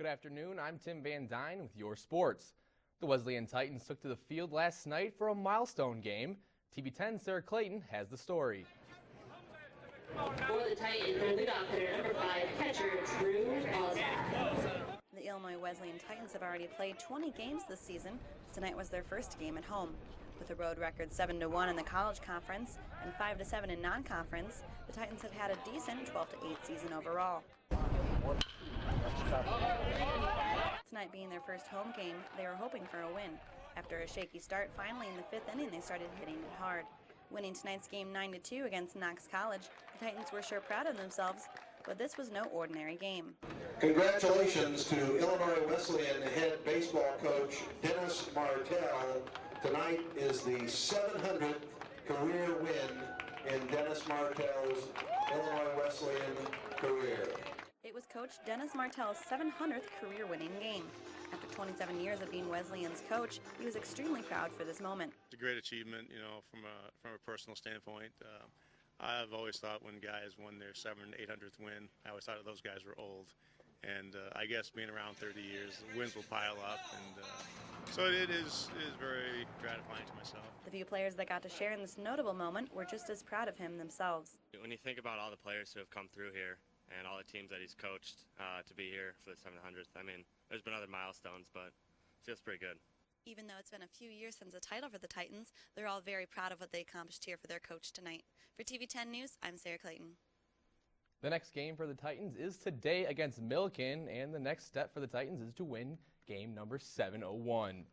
Good afternoon, I'm Tim Van Dyne with your sports. The Wesleyan Titans took to the field last night for a milestone game. TV10's Sarah Clayton has the story. For the Titans, there's the doctor, number 5, catcher, Drew Osborne. The Illinois Wesleyan Titans have already played 20 games this season. Tonight was their first game at home. With a road record 7-1 in the college conference and 5-7 in non-conference, the Titans have had a decent 12-8 season overall. Tonight being their first home game, they were hoping for a win. After a shaky start, finally in the 5th inning they started hitting it hard. Winning tonight's game 9-2 against Knox College, the Titans were sure proud of themselves, but this was no ordinary game. Congratulations to Illinois Wesleyan head baseball coach Dennis Martell. Tonight is the 700th career win in Dennis Martell's Illinois Wesleyan career. It was Coach Dennis Martell's 700th career-winning game. After 27 years of being Wesleyan's coach, he was extremely proud for this moment. It's a great achievement, from a personal standpoint. I've always thought when guys won their 800th win, I always thought those guys were old. And I guess being around 30 years, the wins will pile up, and so it is very gratifying to myself. The few players that got to share in this notable moment were just as proud of him themselves. When you think about all the players who have come through here and all the teams that he's coached to be here for the 700th, I mean, there's been other milestones, but it feels pretty good. Even though it's been a few years since a title for the Titans, they're all very proud of what they accomplished here for their coach tonight. For TV10 News, I'm Sarah Clayton. The next game for the Titans is today against Millikin, and the next step for the Titans is to win game number 701.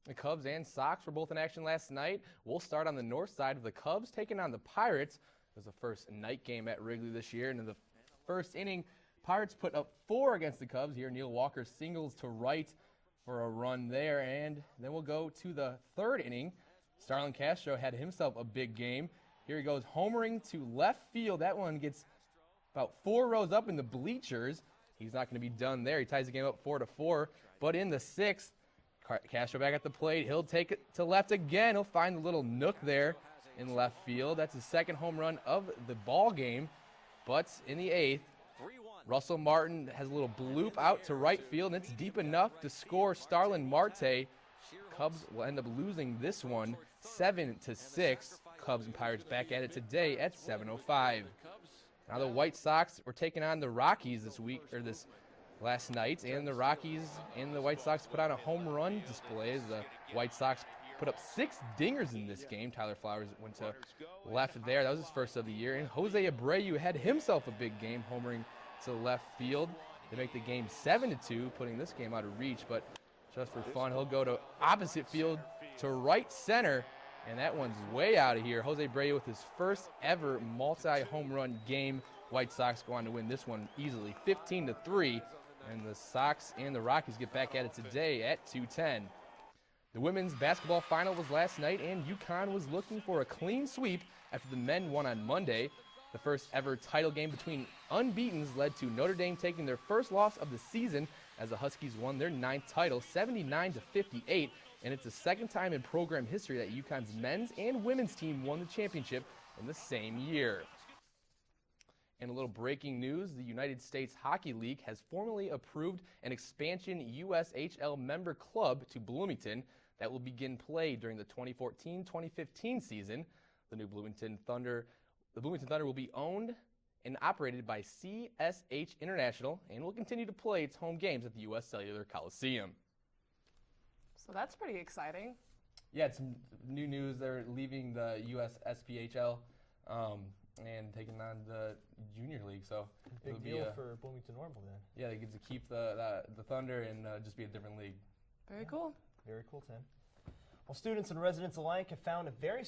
The Cubs and Sox were both in action last night. We'll start on the north side of the Cubs taking on the Pirates. It was the first night game at Wrigley this year, and in the first inning, Pirates put up 4 against the Cubs. Here, Neil Walker singles to right for a run there, and then we'll go to the third inning. Starlin Castro had himself a big game. Here he goes, homering to left field. That one gets about 4 rows up in the bleachers. He's not going to be done there. He ties the game up 4-4. But in the 6th, Castro back at the plate. He'll take it to left again. He'll find the little nook there in left field. That's his second home run of the ball game. But in the 8th, Russell Martin has a little bloop out to right field, and it's deep enough to score Starlin Marte. Cubs will end up losing this one 7-6. Cubs and Pirates back at it today at 7:05. Now the White Sox were taking on the Rockies this last night, and the Rockies and the White Sox put on a home run display as the White Sox put up 6 dingers in this game. Tyler Flowers went to left there. That was his first of the year. And Jose Abreu had himself a big game, homering to left field. They make the game 7-2, putting this game out of reach. But just for fun, he'll go to opposite field to right center. And that one's way out of here. Jose Abreu with his first ever multi-home run game. White Sox go on to win this one easily, 15-3. And the Sox and the Rockies get back at it today at 2:10. The women's basketball final was last night, and UConn was looking for a clean sweep after the men won on Monday. The first ever title game between unbeatens led to Notre Dame taking their first loss of the season as the Huskies won their 9th title, 79-58. And it's the second time in program history that UConn's men's and women's team won the championship in the same year. And a little breaking news, the United States Hockey League has formally approved an expansion USHL member club to Bloomington that will begin play during the 2014-2015 season. The Bloomington Thunder will be owned and operated by CSH International and will continue to play its home games at the U.S. Cellular Coliseum. So that's pretty exciting. Yeah, it's new news. They're leaving the USSPHL and taking on the Junior League. So big deal for Bloomington Normal then. Yeah, they get to keep the Thunder and just be a different league. Very cool. Very cool, Tim. Well, students and residents alike have found a very